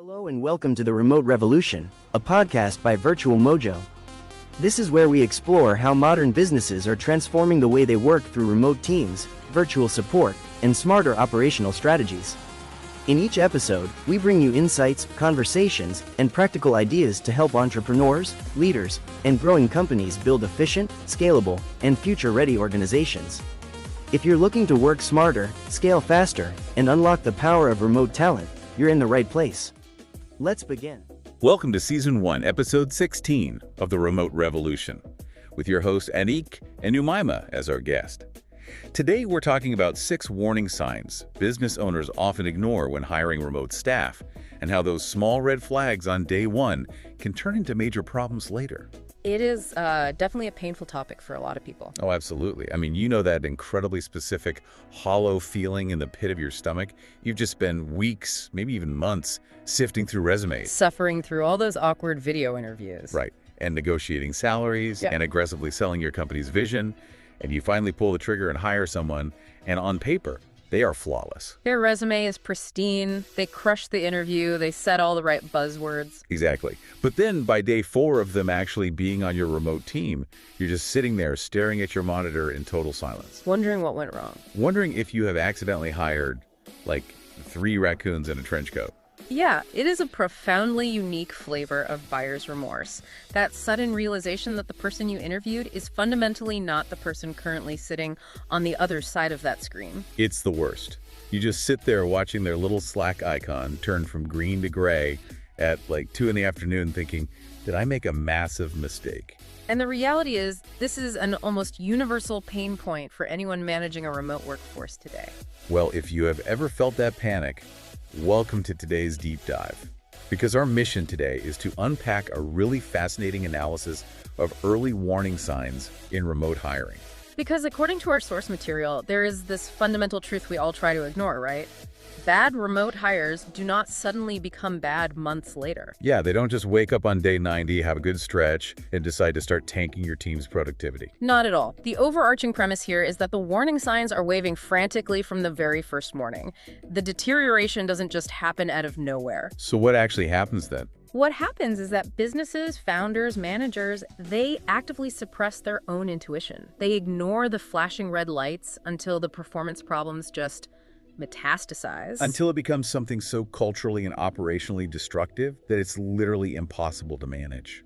Hello and welcome to the Remote Revolution, a podcast by Virtual Mojo. This is where we explore how modern businesses are transforming the way they work through remote teams, virtual support, and smarter operational strategies. In each episode, we bring you insights, conversations, and practical ideas to help entrepreneurs, leaders, and growing companies build efficient, scalable, and future-ready organizations. If you're looking to work smarter, scale faster, and unlock the power of remote talent, you're in the right place. Let's begin. Welcome to Season 1, Episode 16 of The Remote Revolution, with your hosts Aneeq and Umaima as our guest. Today we're talking about 6 warning signs business owners often ignore when hiring remote staff, and how those small red flags on day 1 can turn into major problems later. It is definitely a painful topic for a lot of people. Oh, absolutely. I mean, you know that incredibly specific, hollow feeling in the pit of your stomach? You've just spent weeks, maybe even months, sifting through resumes. Suffering through all those awkward video interviews. Right. And negotiating salaries and aggressively selling your company's vision. And you finally pull the trigger and hire someone, and on paper, they are flawless. Their resume is pristine. They crushed the interview. They said all the right buzzwords. Exactly. But then by day 4 of them actually being on your remote team, you're just sitting there staring at your monitor in total silence. Wondering what went wrong. Wondering if you have accidentally hired, like, 3 raccoons in a trench coat. Yeah, it is a profoundly unique flavor of buyer's remorse. That sudden realization that the person you interviewed is fundamentally not the person currently sitting on the other side of that screen. It's the worst. You just sit there watching their little Slack icon turn from green to gray at like 2 in the afternoon thinking, did I make a massive mistake? And the reality is, this is an almost universal pain point for anyone managing a remote workforce today. Well, if you have ever felt that panic, welcome to today's deep dive, because our mission today is to unpack a really fascinating analysis of early warning signs in remote hiring. Because according to our source material, there is this fundamental truth we all try to ignore, right? Bad remote hires do not suddenly become bad months later. Yeah, they don't just wake up on day 90, have a good stretch, and decide to start tanking your team's productivity. Not at all. The overarching premise here is that the warning signs are waving frantically from the very first morning. The deterioration doesn't just happen out of nowhere. So what actually happens then? What happens is that businesses, founders, managers, they actively suppress their own intuition. They ignore the flashing red lights until the performance problems just metastasize. Until it becomes something so culturally and operationally destructive that it's literally impossible to manage.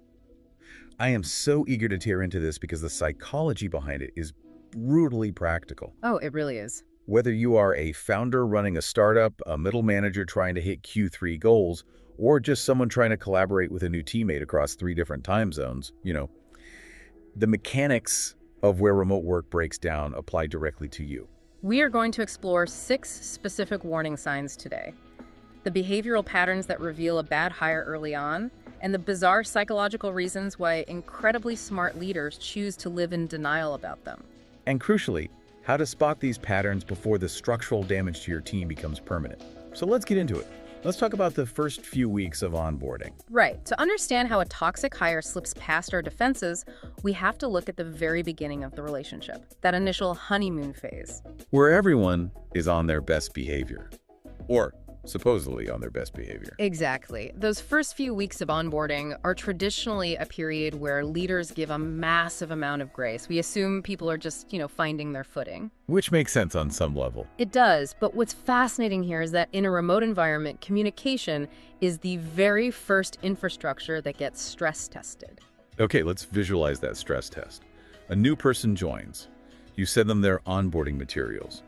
I am so eager to tear into this because the psychology behind it is brutally practical. Oh, it really is. Whether you are a founder running a startup, a middle manager trying to hit Q3 goals, or just someone trying to collaborate with a new teammate across 3 different time zones, the mechanics of where remote work breaks down apply directly to you. We are going to explore 6 specific warning signs today. The behavioral patterns that reveal a bad hire early on, and the bizarre psychological reasons why incredibly smart leaders choose to live in denial about them. And crucially, how to spot these patterns before the structural damage to your team becomes permanent. So let's get into it. Let's talk about the first few weeks of onboarding. Right. To understand how a toxic hire slips past our defenses, we have to look at the very beginning of the relationship, that initial honeymoon phase. Where everyone is on their best behavior. Or supposedly on their best behavior. Exactly. Those first few weeks of onboarding are traditionally a period where leaders give a massive amount of grace. We assume people are just, finding their footing. Which makes sense on some level. It does, but what's fascinating here is that in a remote environment, communication is the very first infrastructure that gets stress tested. Okay, let's visualize that stress test. A new person joins. You send them their onboarding materials.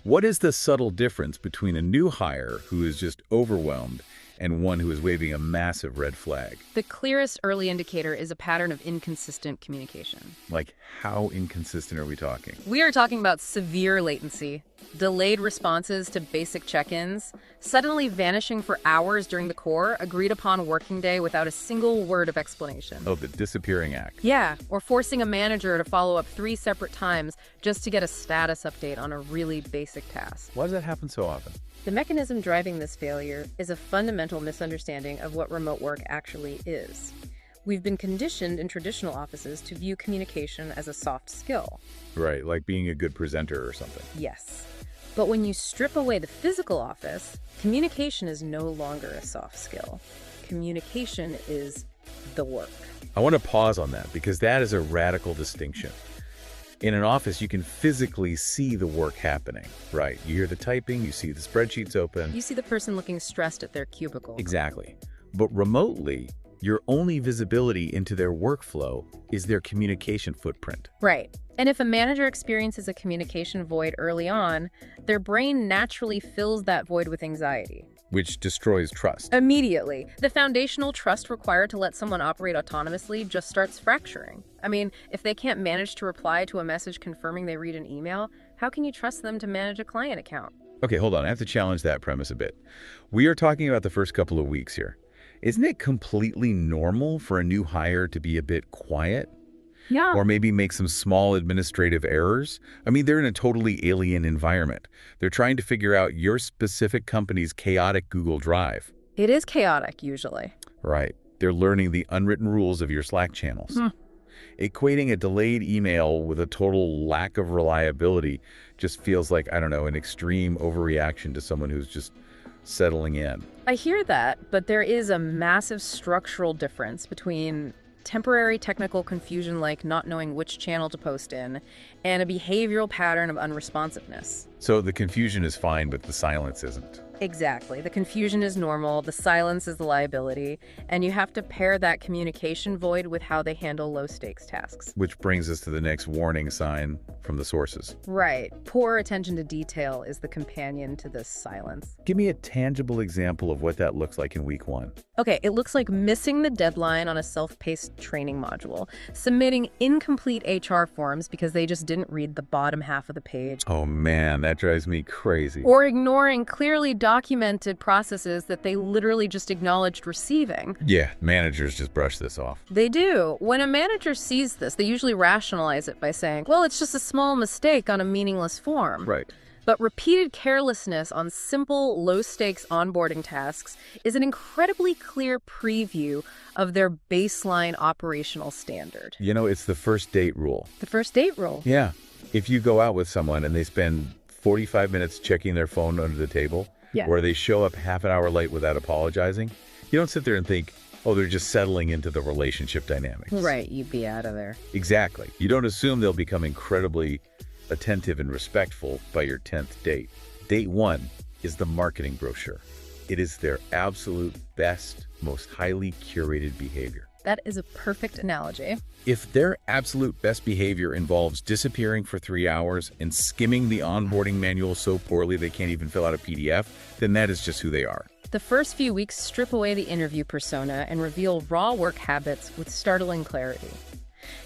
What is the subtle difference between a new hire who is just overwhelmed and one who is waving a massive red flag? The clearest early indicator is a pattern of inconsistent communication. Like, how inconsistent are we talking? We are talking about severe latency, delayed responses to basic check-ins, suddenly vanishing for hours during the core, agreed-upon working day without a single word of explanation. Oh, the disappearing act. Yeah, or forcing a manager to follow up 3 separate times just to get a status update on a really basic task. Why does that happen so often? The mechanism driving this failure is a fundamental misunderstanding of what remote work actually is. We've been conditioned in traditional offices to view communication as a soft skill. Right, like being a good presenter or something. Yes. But when you strip away the physical office, communication is no longer a soft skill. Communication is the work. I want to pause on that because that is a radical distinction. In an office, you can physically see the work happening, right? You hear the typing, you see the spreadsheets open. You see the person looking stressed at their cubicle. Exactly. But remotely, your only visibility into their workflow is their communication footprint. Right. And if a manager experiences a communication void early on, their brain naturally fills that void with anxiety. Which destroys trust. Immediately. The foundational trust required to let someone operate autonomously just starts fracturing. I mean, if they can't manage to reply to a message confirming they read an email, how can you trust them to manage a client account? Okay, hold on. I have to challenge that premise a bit. We are talking about the first couple of weeks here. Isn't it completely normal for a new hire to be a bit quiet? Yeah. Or maybe make some small administrative errors? I mean, they're in a totally alien environment. They're trying to figure out your specific company's chaotic Google Drive. It is chaotic, usually. Right. They're learning the unwritten rules of your Slack channels. Equating a delayed email with a total lack of reliability just feels like, I don't know, an extreme overreaction to someone who's just settling in. I hear that, but there is a massive structural difference between temporary technical confusion like not knowing which channel to post in, and a behavioral pattern of unresponsiveness. So the confusion is fine, but the silence isn't. Exactly. The confusion is normal, the silence is the liability, and you have to pair that communication void with how they handle low-stakes tasks. Which brings us to the next warning sign from the sources. Right. Poor attention to detail is the companion to this silence. Give me a tangible example of what that looks like in week 1. Okay, it looks like missing the deadline on a self-paced training module, submitting incomplete HR forms because they just didn't read the bottom half of the page. Oh man, that drives me crazy. Or ignoring clearly documented processes that they literally just acknowledged receiving. Yeah, managers just brush this off. They do. When a manager sees this, they usually rationalize it by saying, well, it's just a small mistake on a meaningless form. Right. But repeated carelessness on simple, low-stakes onboarding tasks is an incredibly clear preview of their baseline operational standard. You know, it's the first date rule. The first date rule. Yeah. If you go out with someone and they spend 45 minutes checking their phone under the table, or they show up half an hour late without apologizing, you don't sit there and think, oh, they're just settling into the relationship dynamics. Right, you'd be out of there. Exactly. You don't assume they'll become incredibly attentive and respectful by your 10th date. Date 1 is the marketing brochure. It is their absolute best, most highly curated behavior. That is a perfect analogy. If their absolute best behavior involves disappearing for 3 hours and skimming the onboarding manual so poorly they can't even fill out a PDF, then that is just who they are. The first few weeks strip away the interview persona and reveal raw work habits with startling clarity.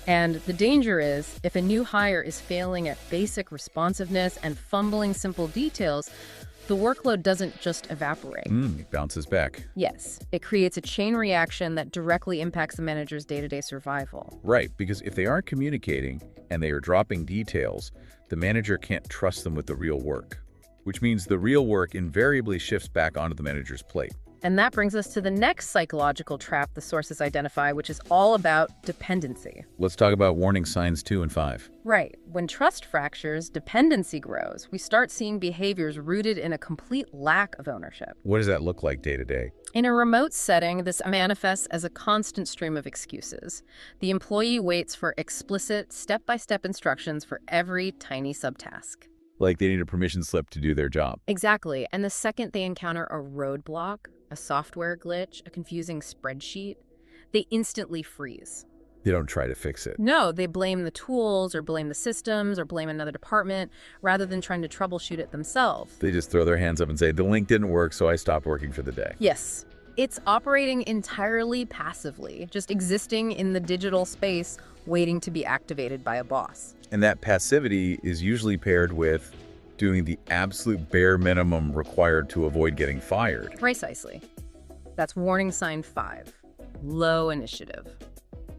And the danger is, if a new hire is failing at basic responsiveness and fumbling simple details, the workload doesn't just evaporate. It bounces back. Yes, it creates a chain reaction that directly impacts the manager's day-to-day survival. Right, because if they aren't communicating and they are dropping details, the manager can't trust them with the real work, which means the real work invariably shifts back onto the manager's plate. And that brings us to the next psychological trap the sources identify, which is all about dependency. Let's talk about warning signs 2 and 5. Right. When trust fractures, dependency grows. We start seeing behaviors rooted in a complete lack of ownership. What does that look like day to day? In a remote setting, this manifests as a constant stream of excuses. The employee waits for explicit, step-by-step instructions for every tiny subtask. Like they need a permission slip to do their job. Exactly. And the second they encounter a roadblock, a software glitch, a confusing spreadsheet, they instantly freeze. They don't try to fix it. No, they blame the tools or blame the systems or blame another department rather than trying to troubleshoot it themselves. They just throw their hands up and say, the link didn't work, so I stopped working for the day. Yes. It's operating entirely passively, just existing in the digital space, waiting to be activated by a boss. And that passivity is usually paired with doing the absolute bare minimum required to avoid getting fired. Precisely. That's warning sign 5, low initiative.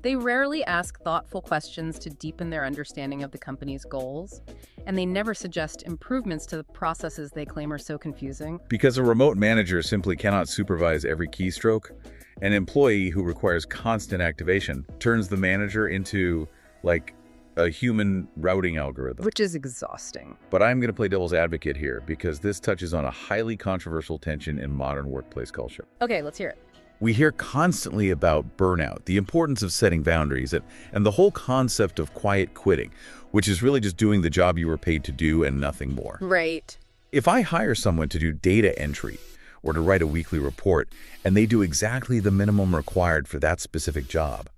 They rarely ask thoughtful questions to deepen their understanding of the company's goals, and they never suggest improvements to the processes they claim are so confusing. Because a remote manager simply cannot supervise every keystroke, an employee who requires constant activation turns the manager into, like, a human routing algorithm. Which is exhausting. But I'm going to play devil's advocate here because this touches on a highly controversial tension in modern workplace culture. Okay, let's hear it. We hear constantly about burnout, the importance of setting boundaries, and the whole concept of quiet quitting, which is really just doing the job you were paid to do and nothing more. Right. If I hire someone to do data entry or to write a weekly report, and they do exactly the minimum required for that specific job,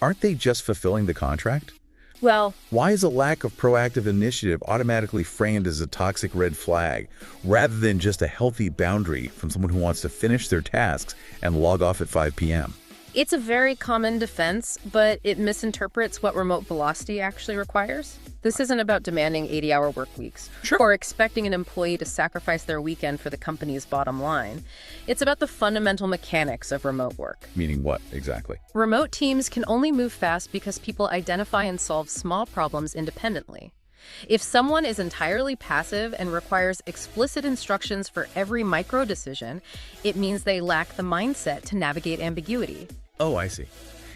aren't they just fulfilling the contract? Well, Why is a lack of proactive initiative automatically framed as a toxic red flag, rather than just a healthy boundary from someone who wants to finish their tasks and log off at 5 p.m.? it's a very common defense, but it misinterprets what remote velocity actually requires. This isn't about demanding 80-hour work weeks or expecting an employee to sacrifice their weekend for the company's bottom line. It's about the fundamental mechanics of remote work. Meaning what, exactly? Remote teams can only move fast because people identify and solve small problems independently. If someone is entirely passive and requires explicit instructions for every micro decision, it means they lack the mindset to navigate ambiguity. Oh, I see.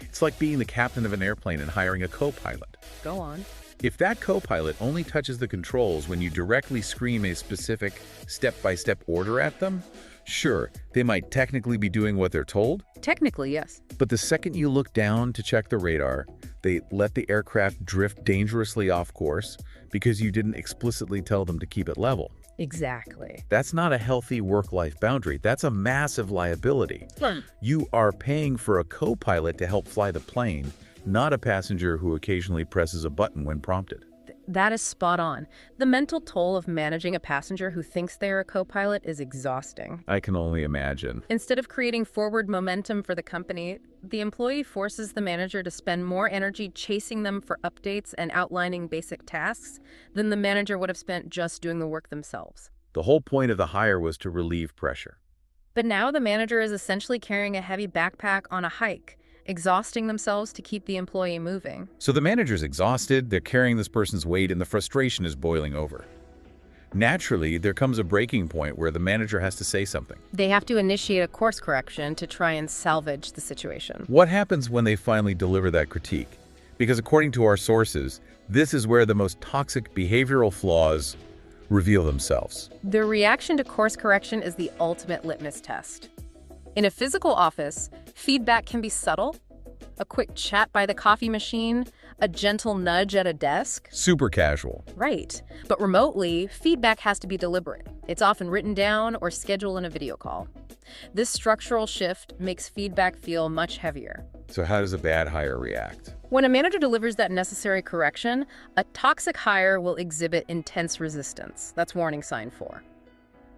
It's like being the captain of an airplane and hiring a co-pilot. Go on. If that co-pilot only touches the controls when you directly scream a specific step-by-step order at them, sure, they might technically be doing what they're told. Technically, yes. But the second you look down to check the radar, they let the aircraft drift dangerously off course because you didn't explicitly tell them to keep it level. Exactly. That's not a healthy work-life boundary. That's a massive liability. You are paying for a co-pilot to help fly the plane, not a passenger who occasionally presses a button when prompted. That is spot on. The mental toll of managing a passenger who thinks they're a co-pilot is exhausting. I can only imagine. Instead of creating forward momentum for the company, the employee forces the manager to spend more energy chasing them for updates and outlining basic tasks than the manager would have spent just doing the work themselves. The whole point of the hire was to relieve pressure. But now the manager is essentially carrying a heavy backpack on a hike, exhausting themselves to keep the employee moving. So the manager's exhausted, they're carrying this person's weight, and the frustration is boiling over. Naturally, there comes a breaking point where the manager has to say something. They have to initiate a course correction to try and salvage the situation. What happens when they finally deliver that critique? Because according to our sources, this is where the most toxic behavioral flaws reveal themselves. The reaction to course correction is the ultimate litmus test. In a physical office, feedback can be subtle. A quick chat by the coffee machine, a gentle nudge at a desk. Super casual. Right. But remotely, feedback has to be deliberate. It's often written down or scheduled in a video call. This structural shift makes feedback feel much heavier. So how does a bad hire react? When a manager delivers that necessary correction, a toxic hire will exhibit intense resistance. That's warning sign 4.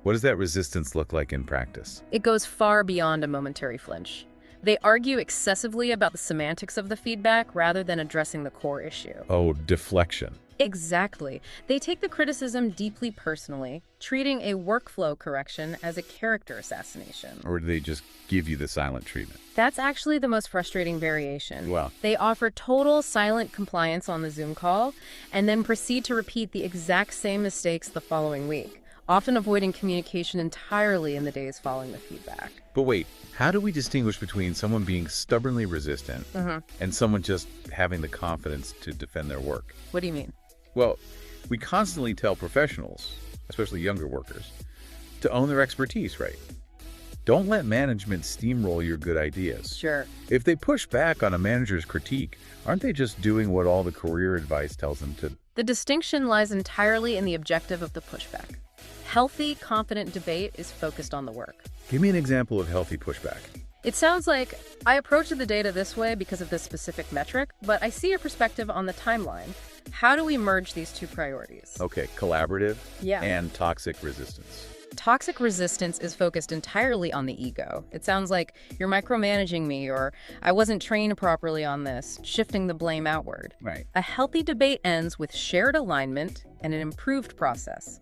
What does that resistance look like in practice? It goes far beyond a momentary flinch. They argue excessively about the semantics of the feedback rather than addressing the core issue. Oh, deflection. Exactly. They take the criticism deeply personally, treating a workflow correction as a character assassination. Or do they just give you the silent treatment? That's actually the most frustrating variation. Wow. They offer total silent compliance on the Zoom call and then proceed to repeat the exact same mistakes the following week, often avoiding communication entirely in the days following the feedback. But wait, how do we distinguish between someone being stubbornly resistant and someone just having the confidence to defend their work? What do you mean? Well, we constantly tell professionals, especially younger workers, to own their expertise, right? Don't let management steamroll your good ideas. Sure. If they push back on a manager's critique, aren't they just doing what all the career advice tells them to? The distinction lies entirely in the objective of the pushback. Healthy, confident debate is focused on the work. Give me an example of healthy pushback. It sounds like, I approached the data this way because of this specific metric, but I see your perspective on the timeline. How do we merge these two priorities? Okay, collaborative Yeah. and toxic resistance. Toxic resistance is focused entirely on the ego. It sounds like you're micromanaging me, or I wasn't trained properly on this, shifting the blame outward. Right. A healthy debate ends with shared alignment and an improved process.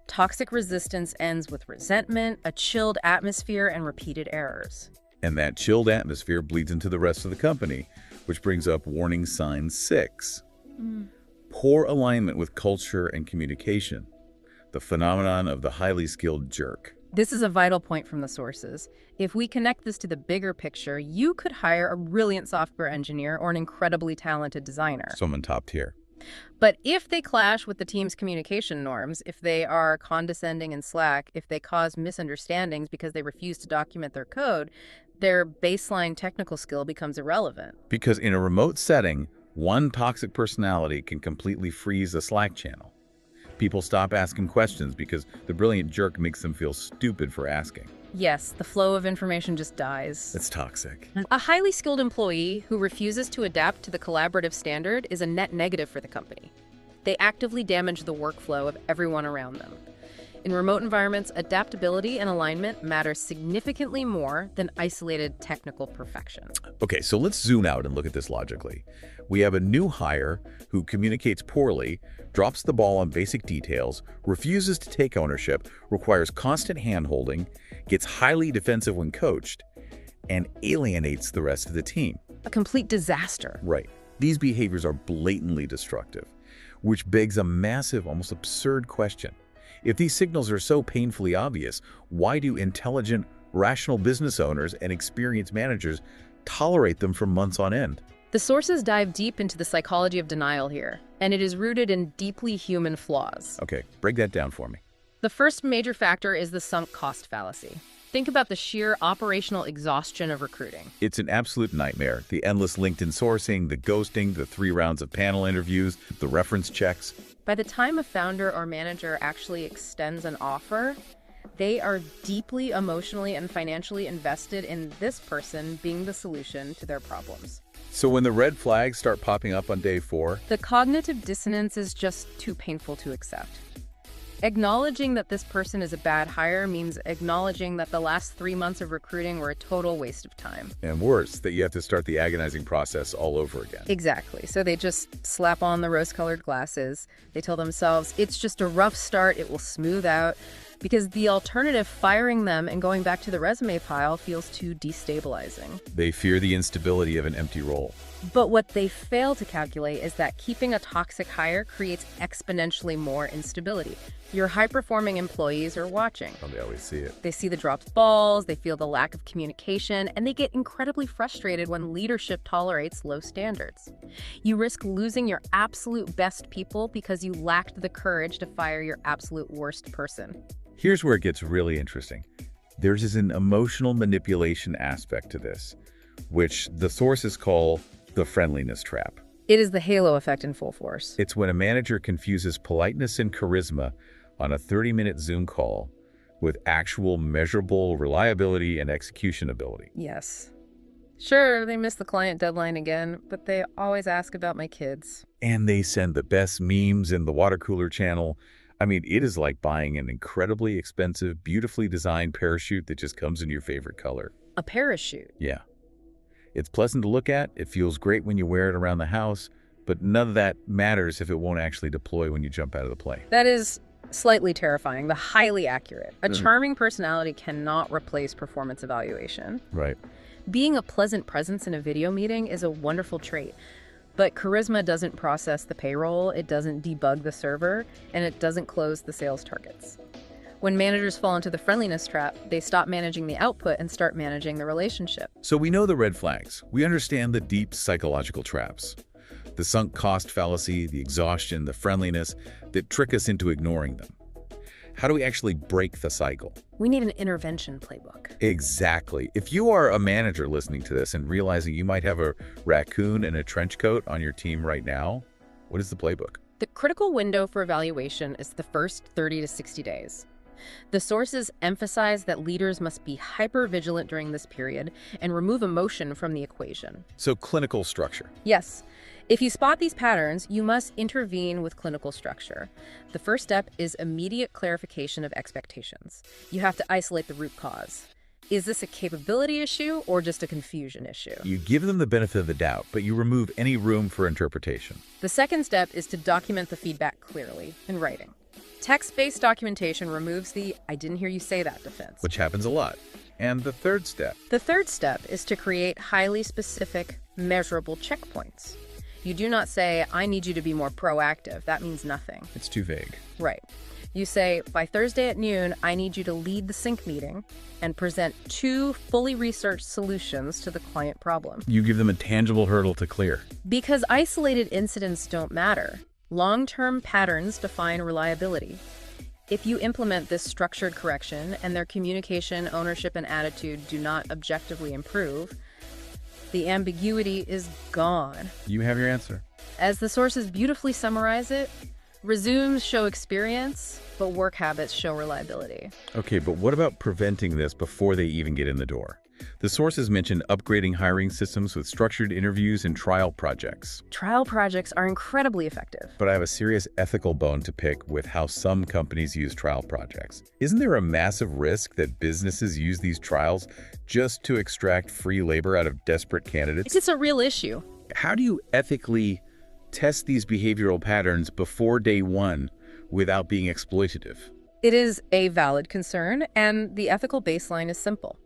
Toxic resistance ends with resentment, a chilled atmosphere, and repeated errors. And that chilled atmosphere bleeds into the rest of the company, which brings up warning sign 6. Poor alignment with culture and communication. The phenomenon of the highly skilled jerk. This is a vital point from the sources. If we connect this to the bigger picture, you could hire a brilliant software engineer or an incredibly talented designer. Someone top tier. But if they clash with the team's communication norms, if they are condescending and slack, if they cause misunderstandings because they refuse to document their code, their baseline technical skill becomes irrelevant. Because in a remote setting, one toxic personality can completely freeze a Slack channel. People stop asking questions because the brilliant jerk makes them feel stupid for asking. Yes, the flow of information just dies. It's toxic. A highly skilled employee who refuses to adapt to the collaborative standard is a net negative for the company. They actively damage the workflow of everyone around them. In remote environments, adaptability and alignment matter significantly more than isolated technical perfection. Okay, so let's zoom out and look at this logically. We have a new hire who communicates poorly, drops the ball on basic details, refuses to take ownership, requires constant hand-holding, gets highly defensive when coached, and alienates the rest of the team. A complete disaster. Right. These behaviors are blatantly destructive, which begs a massive, almost absurd question. If these signals are so painfully obvious, why do intelligent, rational business owners and experienced managers tolerate them for months on end? The sources dive deep into the psychology of denial here, and it is rooted in deeply human flaws. Okay, break that down for me. The first major factor is the sunk cost fallacy. Think about the sheer operational exhaustion of recruiting. It's an absolute nightmare. The endless LinkedIn sourcing, the ghosting, the 3 rounds of panel interviews, the reference checks. By the time a founder or manager actually extends an offer, they are deeply emotionally and financially invested in this person being the solution to their problems. So when the red flags start popping up on day 4, The cognitive dissonance is just too painful to accept. Acknowledging that this person is a bad hire means acknowledging that the last 3 months of recruiting were a total waste of time. and worse, that you have to start the agonizing process all over again. Exactly. So they just slap on the rose-colored glasses. They tell themselves, it's just a rough start, it will smooth out. Because the alternative, firing them and going back to the resume pile, feels too destabilizing. They fear the instability of an empty role. But what they fail to calculate is that keeping a toxic hire creates exponentially more instability. Your high-performing employees are watching. Oh, they always see it. They see the dropped balls, they feel the lack of communication, and they get incredibly frustrated when leadership tolerates low standards. You risk losing your absolute best people because you lacked the courage to fire your absolute worst person. Here's where it gets really interesting. There's an emotional manipulation aspect to this, which the sources call the friendliness trap. It is the halo effect in full force. It's when a manager confuses politeness and charisma on a 30-minute Zoom call with actual measurable reliability and execution ability. Yes. Sure, they missed the client deadline again, but they always ask about my kids. And they send the best memes in the water cooler channel. I mean, it is like buying an incredibly expensive, beautifully designed parachute that just comes in your favorite color. A parachute. Yeah. It's pleasant to look at, it feels great when you wear it around the house, but none of that matters if it won't actually deploy when you jump out of the plane. That is slightly terrifying, but highly accurate. A charming personality cannot replace performance evaluation. Right. Being a pleasant presence in a video meeting is a wonderful trait. But charisma doesn't process the payroll, it doesn't debug the server, and it doesn't close the sales targets. When managers fall into the friendliness trap, they stop managing the output and start managing the relationship. So we know the red flags. We understand the deep psychological traps. The sunk cost fallacy, the exhaustion, the friendliness that trick us into ignoring them. How do we actually break the cycle? We need an intervention playbook. Exactly. If you are a manager listening to this and realizing you might have a raccoon in a trench coat on your team right now, what is the playbook? The critical window for evaluation is the first 30 to 60 days. The sources emphasize that leaders must be hyper-vigilant during this period and remove emotion from the equation. So clinical structure. Yes. If you spot these patterns, you must intervene with clinical structure. The first step is immediate clarification of expectations. You have to isolate the root cause. Is this a capability issue or just a confusion issue? You give them the benefit of the doubt, but you remove any room for interpretation. The second step is to document the feedback clearly in writing. Text-based documentation removes the "I didn't hear you say that" defense. Which happens a lot. And the third step. The third step is to create highly specific, measurable checkpoints. You do not say, "I need you to be more proactive." That means nothing. It's too vague. Right. You say, "By Thursday at noon, I need you to lead the sync meeting and present 2 fully researched solutions to the client problem." You give them a tangible hurdle to clear. Because isolated incidents don't matter. Long-term patterns define reliability. If you implement this structured correction and their communication, ownership, and attitude do not objectively improve, the ambiguity is gone. You have your answer. As the sources beautifully summarize it, resumes show experience, but work habits show reliability. Okay, but what about preventing this before they even get in the door? The sources mentioned upgrading hiring systems with structured interviews and trial projects. Trial projects are incredibly effective. But I have a serious ethical bone to pick with how some companies use trial projects. Isn't there a massive risk that businesses use these trials just to extract free labor out of desperate candidates? It's a real issue. How do you ethically test these behavioral patterns before day one without being exploitative? It is a valid concern, and the ethical baseline is simple.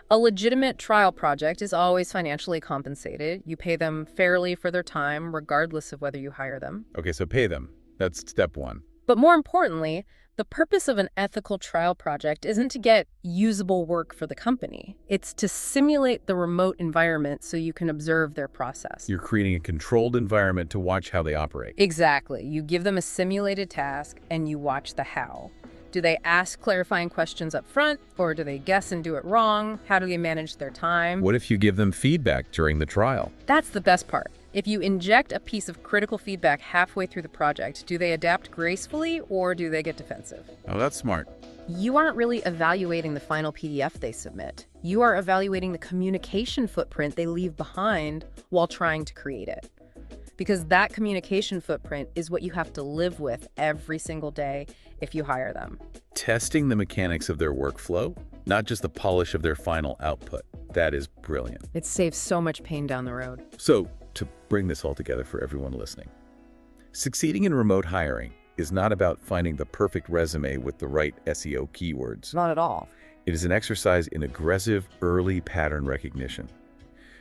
A legitimate trial project is always financially compensated. You pay them fairly for their time, regardless of whether you hire them. Okay, so pay them. That's step one. But more importantly, the purpose of an ethical trial project isn't to get usable work for the company. It's to simulate the remote environment so you can observe their process. You're creating a controlled environment to watch how they operate. Exactly. You give them a simulated task and you watch the how. Do they ask clarifying questions up front, or do they guess and do it wrong? How do they manage their time? What if you give them feedback during the trial? That's the best part. If you inject a piece of critical feedback halfway through the project, do they adapt gracefully or do they get defensive? Oh, that's smart. You aren't really evaluating the final PDF they submit. You are evaluating the communication footprint they leave behind while trying to create it. Because that communication footprint is what you have to live with every single day if you hire them. Testing the mechanics of their workflow, not just the polish of their final output. That is brilliant. It saves so much pain down the road. So, to bring this all together for everyone listening, succeeding in remote hiring is not about finding the perfect resume with the right SEO keywords. Not at all. It is an exercise in aggressive early pattern recognition.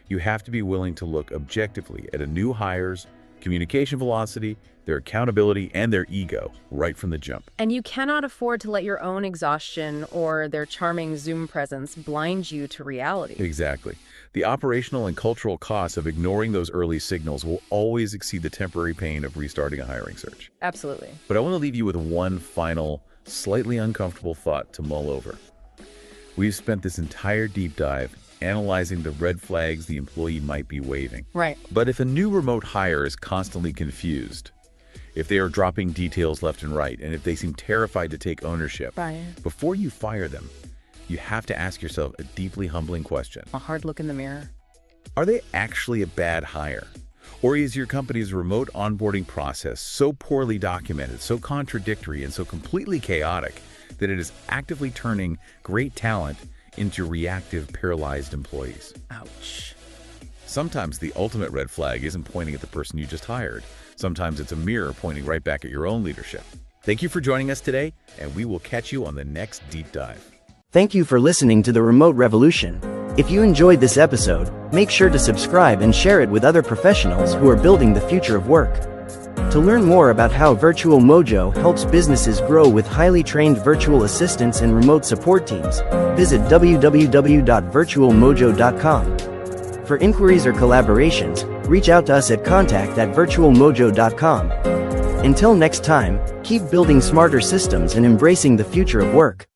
You have to be willing to look objectively at a new hire's communication velocity, their accountability, and their ego right from the jump. And you cannot afford to let your own exhaustion or their charming Zoom presence blind you to reality. Exactly. The operational and cultural costs of ignoring those early signals will always exceed the temporary pain of restarting a hiring search. Absolutely. But I want to leave you with one final, slightly uncomfortable thought to mull over. We've spent this entire deep dive analyzing the red flags the employee might be waving. Right. But if a new remote hire is constantly confused, if they are dropping details left and right, and if they seem terrified to take ownership, before you fire them, you have to ask yourself a deeply humbling question. A hard look in the mirror. Are they actually a bad hire? Or is your company's remote onboarding process so poorly documented, so contradictory, and so completely chaotic that it is actively turning great talent into reactive, paralyzed employees? Ouch. Sometimes the ultimate red flag isn't pointing at the person you just hired. Sometimes it's a mirror pointing right back at your own leadership. Thank you for joining us today, and we will catch you on the next deep dive. Thank you for listening to The Remote Revolution. If you enjoyed this episode, make sure to subscribe and share it with other professionals who are building the future of work. To learn more about how Virtual Mojo helps businesses grow with highly trained virtual assistants and remote support teams, visit www.virtualmojo.com. For inquiries or collaborations, reach out to us at contact@virtualmojo.com. Until next time, keep building smarter systems and embracing the future of work.